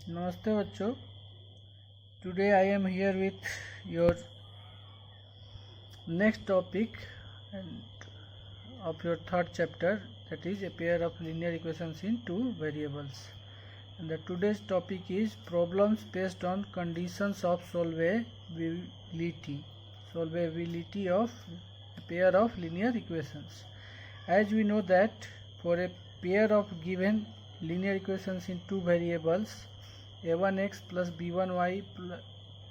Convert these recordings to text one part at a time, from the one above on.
Namaste बच्चों. Today I am here with your next topic and of your third chapter, that is a pair of linear equations in two variables. And the today's topic is problems based on conditions of solvability of a pair of linear equations. As we know that for a pair of given linear equations in two variables, a1x plus b1y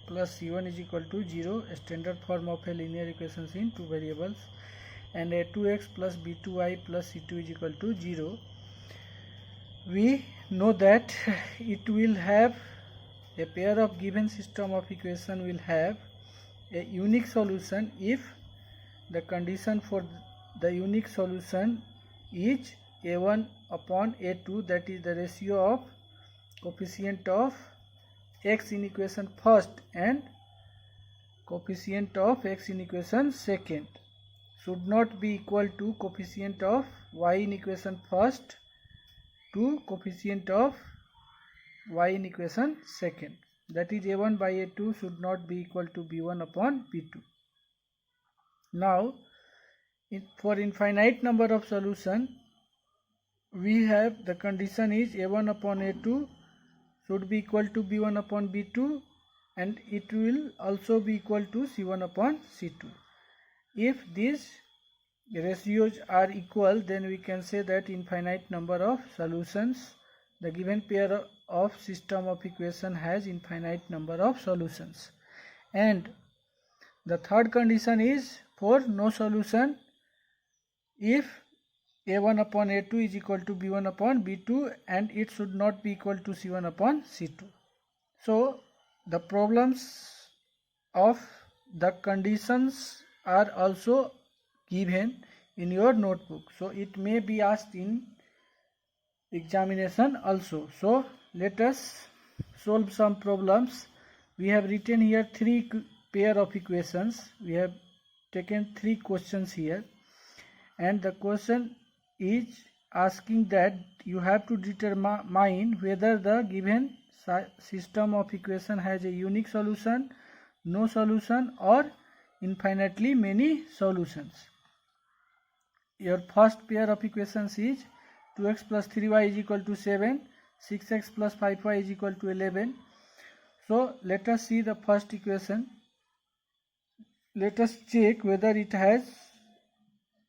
plus c1 is equal to 0, a standard form of a linear equations in two variables, and a2x plus b2y plus c2 is equal to 0, we know that it will have a pair of given system of equation will have a unique solution if the condition for the unique solution is a1 upon a2, that is the ratio of coefficient of x in equation first and coefficient of x in equation second should not be equal to coefficient of y in equation first to coefficient of y in equation second, that is a1 by a2 should not be equal to b1 upon b2. Now for infinite number of solution, we have the condition is a1 upon a2 should be equal to b1 upon b2, and it will also be equal to c1 upon c2. If these ratios are equal, then we can say that infinite number of solutions, the given pair of system of equation has infinite number of solutions. And the third condition is for no solution if a1 upon a2 is equal to b1 upon b2 and it should not be equal to c1 upon c2. So the problems of the conditions are also given in your notebook, so it may be asked in examination also. So let us solve some problems. We have written here three pair of equations. We have taken three questions here, and the question is asking that you have to determine whether the given system of equation has a unique solution, no solution, or infinitely many solutions. Your first pair of equations is 2x plus 3y is equal to 7, 6x plus 5y is equal to 11. So let us see the first equation. Let us check whether it has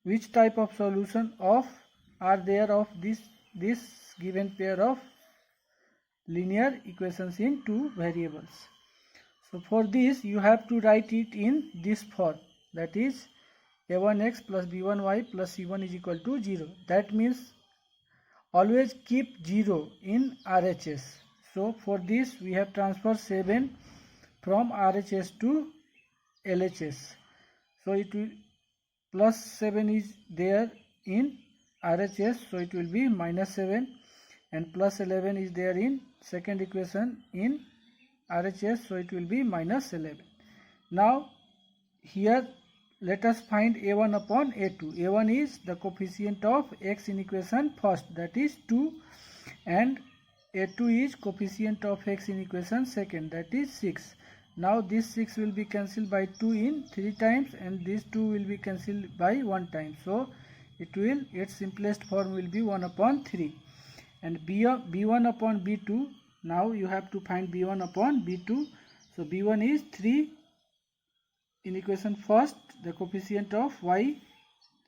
which type of solution of are there of this given pair of linear equations in two variables. So for this you have to write it in this form, that is a1x plus b1y plus c1 is equal to 0. That means always keep 0 in RHS. So for this we have transferred 7 from RHS to LHS. So it will plus 7 is there in RHS, so it will be minus 7, and plus 11 is there in second equation in RHS, so it will be minus 11. Now here let us find a1 upon a2. a1 is the coefficient of x in equation first, that is 2, and a2 is coefficient of x in equation second, that is 6. Now this 6 will be cancelled by 2 in 3 times, and this 2 will be cancelled by 1 time. So its simplest form will be 1 upon 3. And b1 upon b2, now you have to find b1 upon b2. So b1 is 3 in equation first, the coefficient of y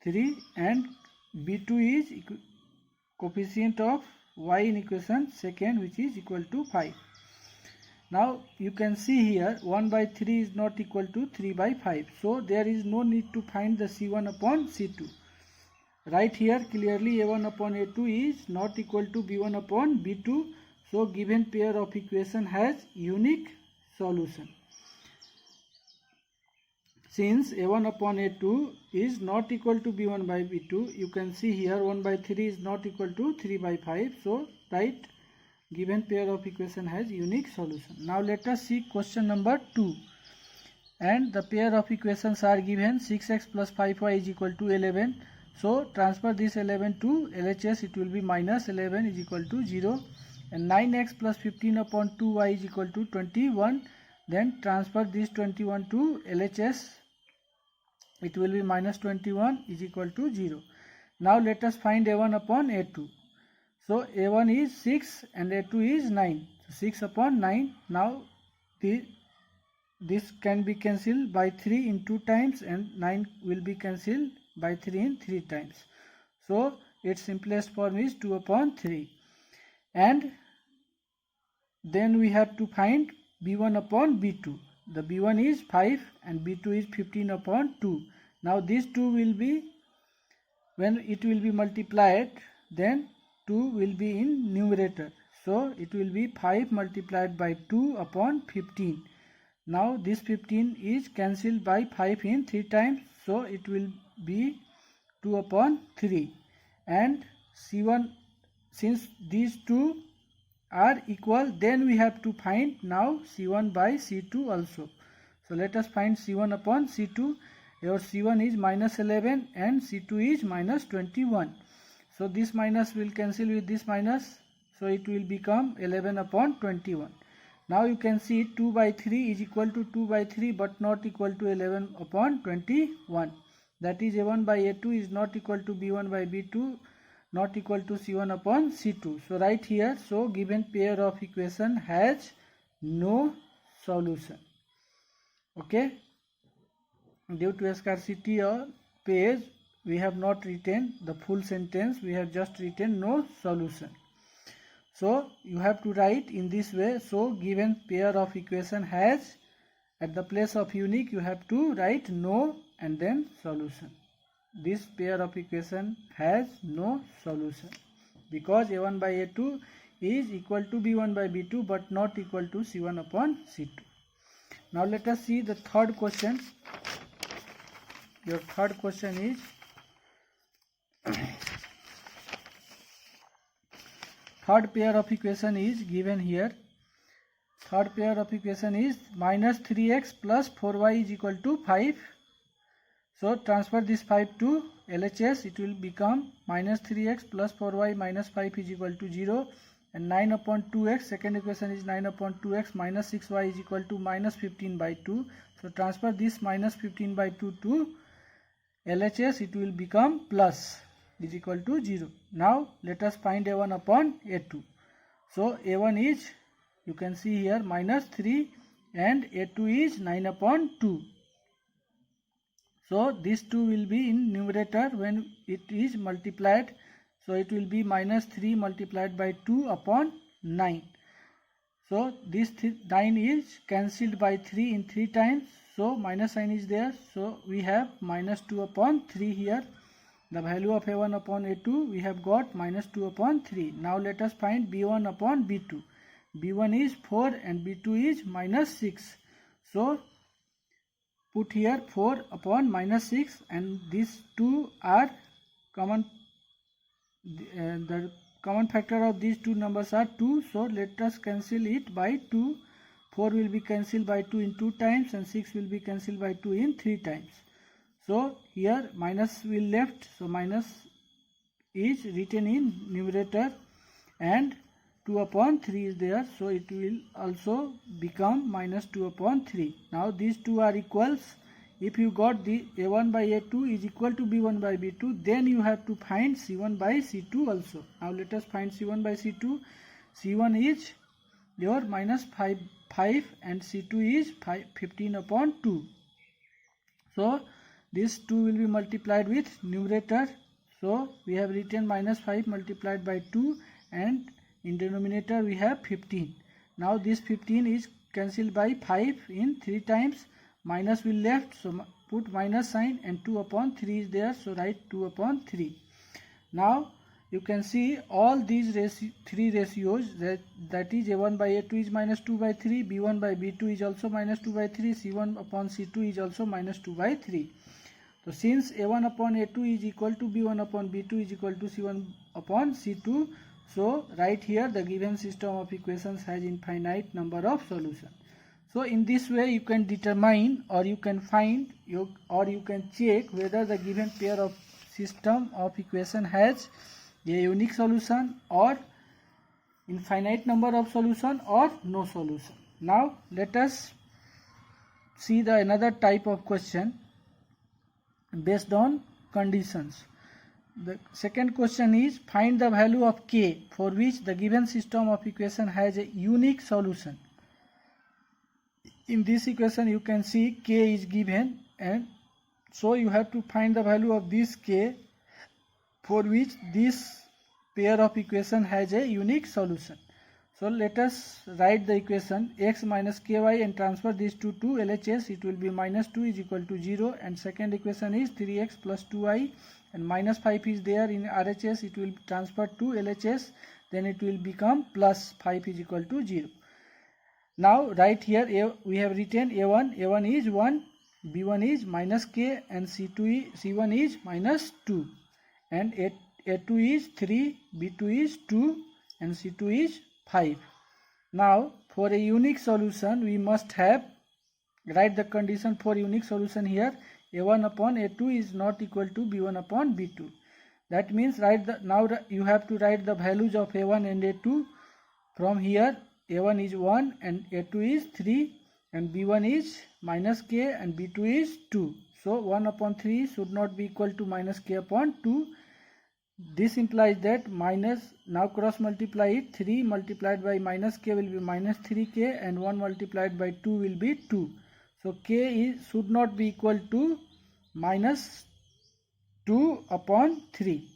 3, and b2 is coefficient of y in equation second, which is equal to 5. Now you can see here 1 by 3 is not equal to 3 by 5. So there is no need to find the c1 upon c2. Right here clearly a1 upon a2 is not equal to b1 upon b2. So given pair of equation has unique solution. Since a1 upon a2 is not equal to b1 by b2, you can see here 1 by 3 is not equal to 3 by 5. So write given pair of equation has unique solution. Now let us see question number 2. And the pair of equations are given 6x plus 5y is equal to 11. So transfer this 11 to LHS, it will be minus 11 is equal to 0. and 9x plus 15 upon 2y is equal to 21. Then transfer this 21 to LHS. It will be minus 21 is equal to 0. Now let us find a1 upon a2. So a1 is 6 and a2 is 9. So 6 upon 9. Now this can be cancelled by 3 in 2 times, and 9 will be cancelled by 3 in 3 times. So its simplest form is 2 upon 3. And then we have to find b1 upon b2. The b1 is 5 and b2 is 15 upon 2. Now these two will be, when it will be multiplied, then 2 will be in numerator. So it will be 5 multiplied by 2 upon 15. Now this 15 is cancelled by 5 in 3 times. So it will be 2 upon 3. And C1, since these two are equal, then we have to find now C1 by C2 also. So let us find C1 upon C2. Your C1 is minus 11 and C2 is minus 21. So this minus will cancel with this minus. So it will become 11 upon 21. Now you can see 2 by 3 is equal to 2 by 3 but not equal to 11 upon 21. That is a1 by a2 is not equal to b1 by b2, not equal to c1 upon c2. So right here, so given pair of equation has no solution. Okay. Due to scarcity of page, we have not written the full sentence. We have just written no solution. So you have to write in this way. So given pair of equation has, at the place of unique you have to write no and then solution. This pair of equation has no solution because a1 by a2 is equal to b1 by b2 but not equal to c1 upon c2. Now let us see the third question. Your third question is third pair of equation is given here. Third pair of equation is minus 3x plus 4y is equal to 5. So transfer this 5 to LHS. It will become minus 3x plus 4y minus 5 is equal to 0. And 9 upon 2x. Second equation is 9 upon 2x minus 6y is equal to minus 15 by 2. So transfer this minus 15 by 2 to LHS. It will become plus is equal to 0. Now let us find a1 upon a2. So a1 is, you can see here, minus 3 and a2 is 9 upon 2. So these two will be in numerator when it is multiplied. So it will be minus 3 multiplied by 2 upon 9. So this 9 is cancelled by 3 in 3 times. So minus sign is there. So we have minus 2 upon 3 here. The value of a1 upon a2 we have got minus 2 upon 3. Now let us find b1 upon b2. b1 is 4 and b2 is minus 6. So put here 4 upon minus 6 and these two are common. The common factor of these two numbers are 2. So let us cancel it by 2. 4 will be cancelled by 2 in 2 times and 6 will be cancelled by 2 in 3 times. So here minus will left. So minus is written in numerator and 2 upon 3 is there. So it will also become minus 2 upon 3. Now these two are equals. If you got the a1 by a2 is equal to b1 by b2, then you have to find c1 by c2 also. Now let us find c1 by c2. c1 is your minus 5 and c2 is 15 upon 2. So these two will be multiplied with numerator. So we have written minus 5 multiplied by 2 and in denominator we have 15. Now this 15 is cancelled by 5 in 3 times. Minus will left, so put minus sign and 2 upon 3 is there. So write 2 upon 3. Now you can see all these three ratios, that is a1 by a2 is minus 2 by 3, b1 by b2 is also minus 2 by 3, c1 upon c2 is also minus 2 by 3. So since a1 upon a2 is equal to b1 upon b2 is equal to c1 upon c2, so right here the given system of equations has infinite number of solutions. So in this way you can determine or you can find or you can check whether the given pair of system of equation has a unique solution or infinite number of solution or no solution. Now let us see the another type of question based on conditions. The second question is find the value of k for which the given system of equation has a unique solution. In this equation you can see k is given, and so you have to find the value of this k for which this pair of equation has a unique solution. So let us write the equation x minus ky and transfer these to LHS. It will be minus 2 is equal to 0, and second equation is 3x plus 2y, and minus 5 is there in RHS. It will transfer to LHS, then it will become plus 5 is equal to 0. Now right here we have written a1 is 1, b1 is minus k, and c1 is minus 2, and a2 is 3, b2 is 2, and c2 is 5. Now for a unique solution we must have write the condition for unique solution here. a1 upon a2 is not equal to b1 upon b2. That means now you have to write the values of a1 and a2 from here. a1 is 1 and a2 is 3, and b1 is minus k and b2 is 2. So 1 upon 3 should not be equal to minus k upon 2. This implies that minus, now cross multiply it, 3 multiplied by minus k will be minus 3k, and 1 multiplied by 2 will be 2. So k should not be equal to minus 2 upon 3.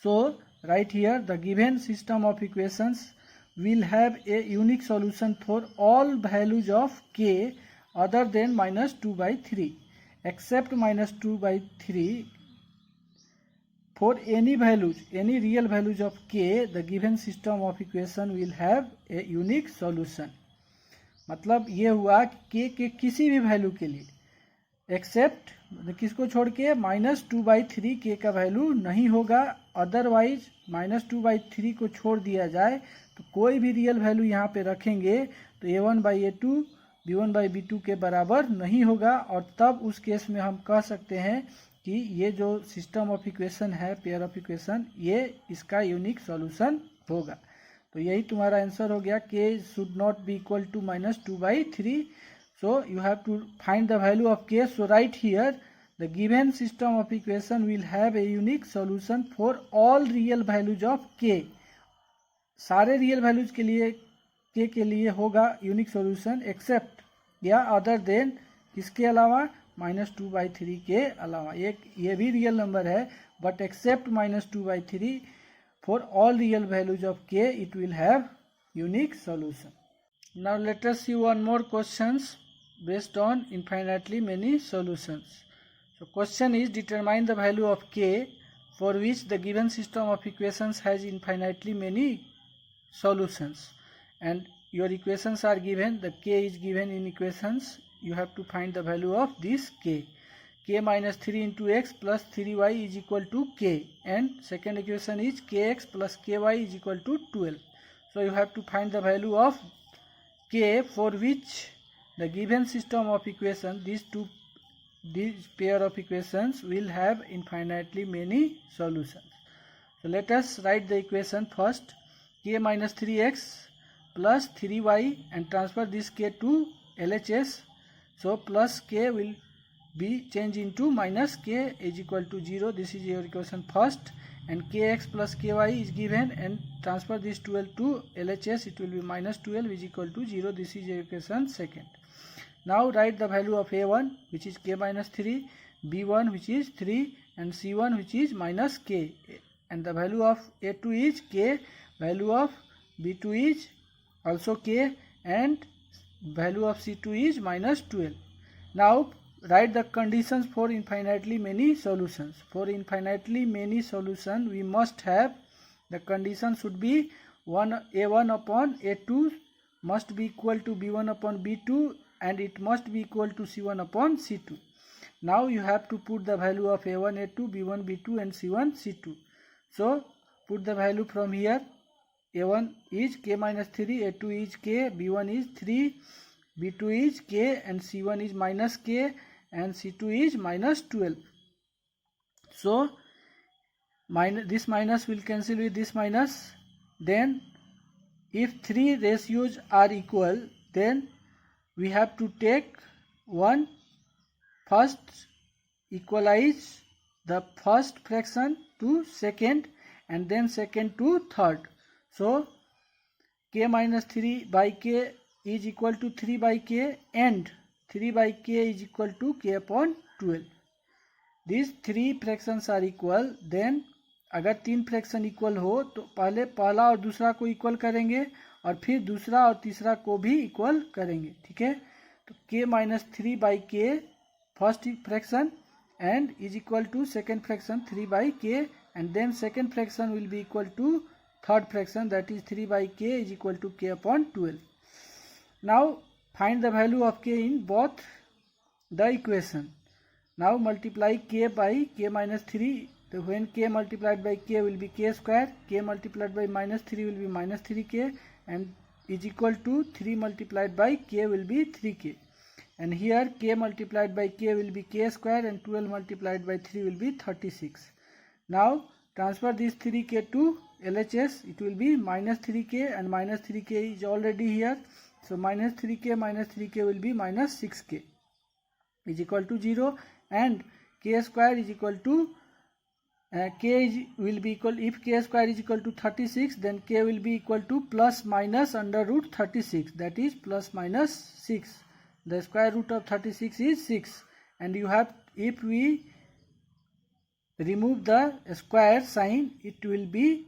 So right here the given system of equations will have a unique solution for all values of k other than minus 2 by 3, except minus 2 by 3. For any real values of k, the given system of equation will have a unique solution. मतलब ये हुआ k के किसी भी value के लिए, accept किसको छोड़ के, माइनस 2/3 k का वैल्यू नहीं होगा. अदरवाइज माइनस 2/3 को छोड़ दिया जाए तो कोई भी रियल वैल्यू यहाँ पे रखेंगे तो a1/a2 b1/b2 के बराबर नहीं होगा, और तब उस केस में हम कह सकते हैं कि ये जो सिस्टम ऑफ इक्वेशन है, पेयर ऑफ इक्वेशन, ये इसका यूनिक सॉल्यूशन होगा. तो यही तुम्हारा आंसर हो गया, k should not be equal to minus 2/3. So you have to find the value of k. So right here the given system of equation will have a unique solution for all real values of k. सारे real values के लिए k के लिए होगा unique solution, except या other than, किसके अलावा, minus 2/3 के अलावा. ये भी रियल नंबर है, but except minus 2/3 for all real values of k it will have unique solution. Now let us see one more questions based on infinitely many solutions. So question is determine the value of k for which the given system of equations has infinitely many solutions, and your equations are given, the k is given in equations. You have to find the value of this k. K minus 3 into x plus 3y is equal to k, and second equation is kx plus ky is equal to 12. So you have to find the value of k for which the given system of equations, these pair of equations will have infinitely many solutions. So let us write the equation first. K minus 3x plus 3y, and transfer this k to LHS. So plus k will be changed into minus k is equal to 0. This is your equation first, and kx plus ky is given, and transfer this 12 to LHS. It will be minus 12 is equal to 0. This is your equation second. Now write the value of a1, which is k minus 3, b1 which is 3, and c1 which is minus k, and the value of a2 is k, value of b2 is also k, and value of c2 is minus 12. Now write the conditions for infinitely many solutions. For infinitely many solution we must have, the condition should be a1 upon a2 must be equal to b1 upon b2, and it must be equal to c1 upon c2. Now you have to put the value of a1, a2, b1, b2 and c1, c2. So put the value from here. a1 is k minus 3, a2 is k, b1 is 3, b2 is k, and c1 is minus k, and c2 is minus 12. So this minus will cancel with this minus, then if three ratios are equal, then we have to take one first, equalize the first fraction to second and then second to third. So k minus 3 by k is equal to 3 by k and 3 by k is equal to k upon 12. These three fractions are equal. Then अगर तीन fraction equal हो तो पहले पहला और दूसरा को equal करेंगे और फिर दूसरा और तीसरा को भी इक्वल करेंगे. ठीक है, तो k माइनस 3 बाई के first fraction and is equal to second fraction 3 by k, and then second fraction will be equal to third fraction, that is 3 by k is equal to k upon 12. Now find the value of k in both the equation. Now multiply k by k minus 3. So when k multiplied by k will be k square, k multiplied by minus 3 will be minus 3k, and is equal to 3 multiplied by k will be 3k. And here k multiplied by k will be k square and 12 multiplied by 3 will be 36. Now transfer this 3k to LHS. It will be minus 3k and minus 3k is already here. So minus 3k will be minus 6k is equal to 0, and k square is equal to will be equal, if k square is equal to 36, then k will be equal to plus minus under root 36, that is plus minus 6. The square root of 36 is 6, and you have, if we remove the square sign, it will be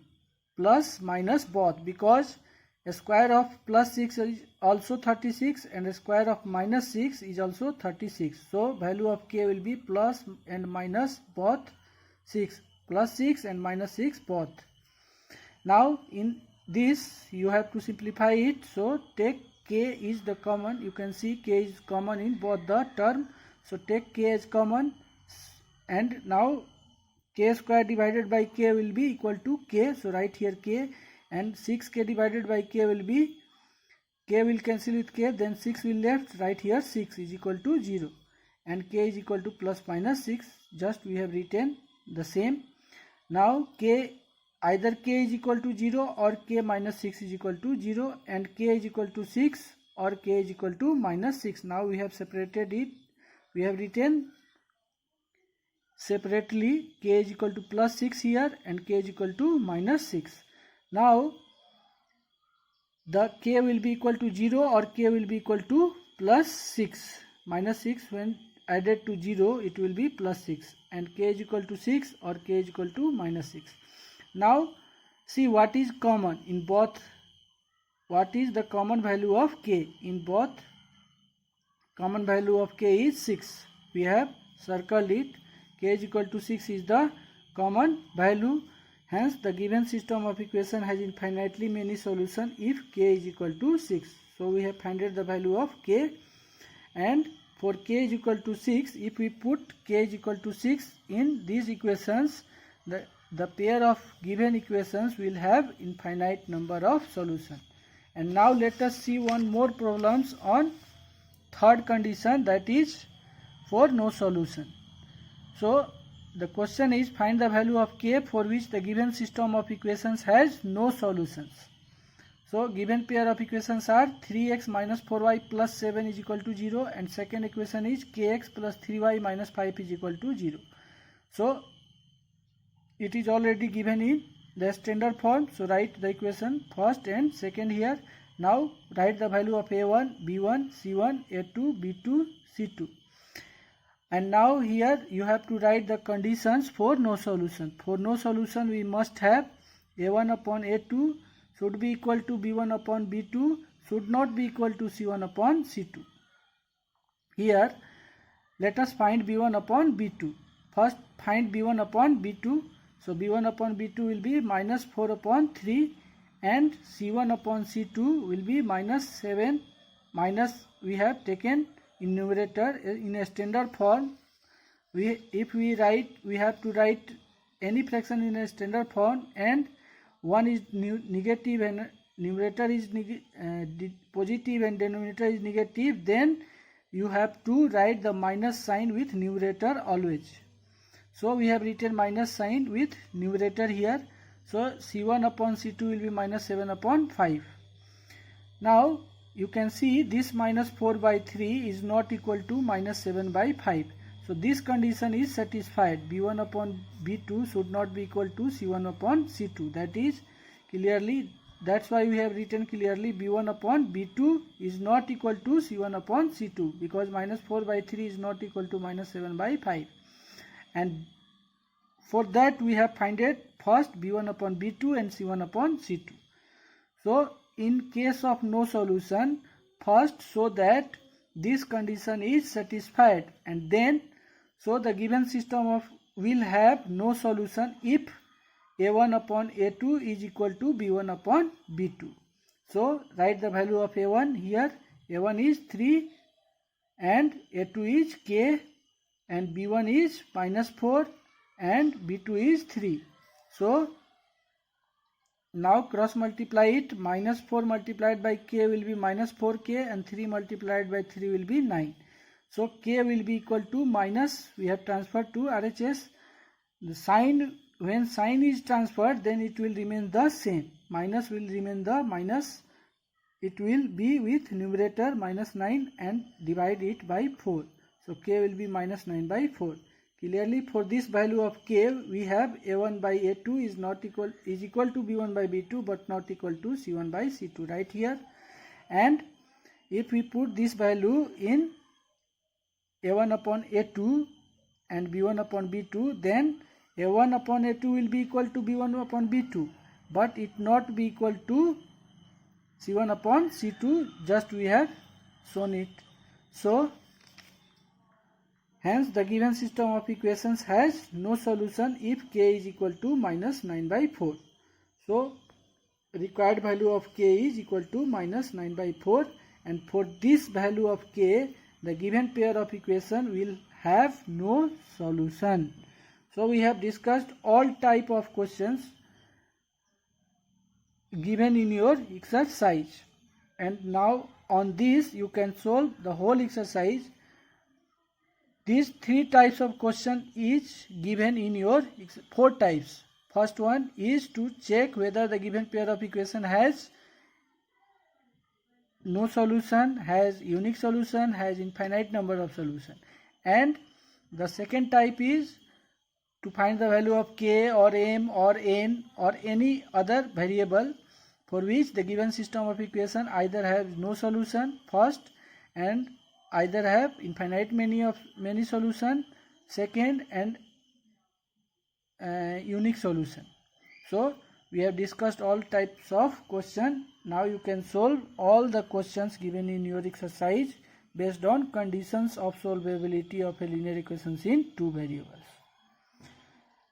plus minus both, because a square of plus 6 is also 36 and a square of minus 6 is also 36. So value of k will be plus and minus both 6, plus 6 and minus 6 both. Now in this you have to simplify it. So take k is the common, you can see k is common in both the term. So take k as common, and now k square divided by k will be equal to k. So write here k, and 6k divided by k will be, k will cancel with k, then 6 will left, write here 6 is equal to 0, and k is equal to plus minus 6, just we have written the same. Now k, either k is equal to 0 or k minus 6 is equal to 0, and k is equal to 6 or k is equal to minus 6. Now we have separated it, we have written separately k is equal to plus 6 here and k is equal to minus 6. Now the k will be equal to 0 or k will be equal to plus 6. Minus 6 when added to 0 it will be plus 6, and k is equal to 6 or k is equal to minus 6. Now see what is common in both, what is the common value of k in both. Common value of k is 6, we have circled it. K is equal to 6 is the common value. Hence the given system of equation has infinitely many solutions if k is equal to 6. So we have found the value of k, and for k is equal to 6, if we put k is equal to 6 in these equations, the pair of given equations will have infinite number of solutions. And now let us see one more problems on third condition, that is for no solution. So the question is, find the value of k for which the given system of equations has no solutions. So given pair of equations are 3x minus 4y plus 7 is equal to 0, and second equation is kx plus 3y minus 5 is equal to 0. So it is already given in the standard form. So write the equation first and second here. Now write the value of a1, b1, c1, a2, b2, c2. And now here you have to write the conditions for no solution. For no solution we must have a1 upon a2 should be equal to b1 upon b2, should not be equal to c1 upon c2. Here let us find b1 upon b2. First find b1 upon b2. So b1 upon b2 will be minus 4 upon 3, and c1 upon c2 will be minus 7, minus we have taken in numerator in a standard form. If we write, we have to write any fraction in a standard form, and one is negative and numerator is positive and denominator is negative, then you have to write the minus sign with numerator always. So we have written minus sign with numerator here. So C1 upon C2 will be minus 7 upon 5. Now you can see this minus 4 by 3 is not equal to minus 7 by 5. So this condition is satisfied. B1 upon B2 should not be equal to C1 upon C2. That is clearly, that's why we have written clearly B1 upon B2 is not equal to C1 upon C2, because minus 4 by 3 is not equal to minus 7 by 5. And for that we have found it first B1 upon B2 and C1 upon C2. So in case of no solution, first show that this condition is satisfied, and then so the given system of will have no solution if A1 upon A2 is equal to B1 upon B2. So write the value of A1 here. A1 is 3 and A2 is K and B1 is minus 4 and B2 is 3. So now cross multiply it. Minus 4 multiplied by K will be minus 4K and 3 multiplied by 3 will be 9. So K will be equal to minus, we have transferred to RHS. The sign, when sign is transferred, then it will remain the same. Minus will remain the minus. It will be with numerator minus 9 and divide it by 4. So K will be minus 9 by 4. Clearly for this value of K, we have A1 by A2 is equal to B1 by B2 but not equal to C1 by C2 right here. And if we put this value in A1 upon A2 and B1 upon B2, then A1 upon A2 will be equal to B1 upon B2, but it not be equal to C1 upon C2, just we have shown it. So hence the given system of equations has no solution if K is equal to minus 9 by 4. So required value of K is equal to minus 9 by 4, and for this value of K, the given pair of equation will have no solution. So we have discussed all type of questions given in your exercise, and now on this you can solve the whole exercise. These 3 types of question is given in your 4 types. First one is to check whether the given pair of equation has no solution, has unique solution, has infinite number of solution. And the second type is to find the value of K or M or N or any other variable for which the given system of equation either has no solution first, and either have infinite many solution second, and unique solution. So we have discussed all types of question. Now you can solve all the questions given in your exercise based on conditions of solvability of a linear equations in 2 variables.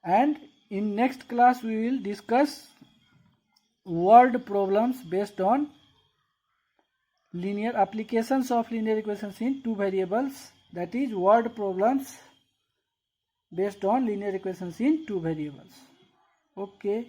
And in next class we will discuss word problems based on linear applications of linear equations in 2 variables, that is word problems based on linear equations in 2 variables. Okay.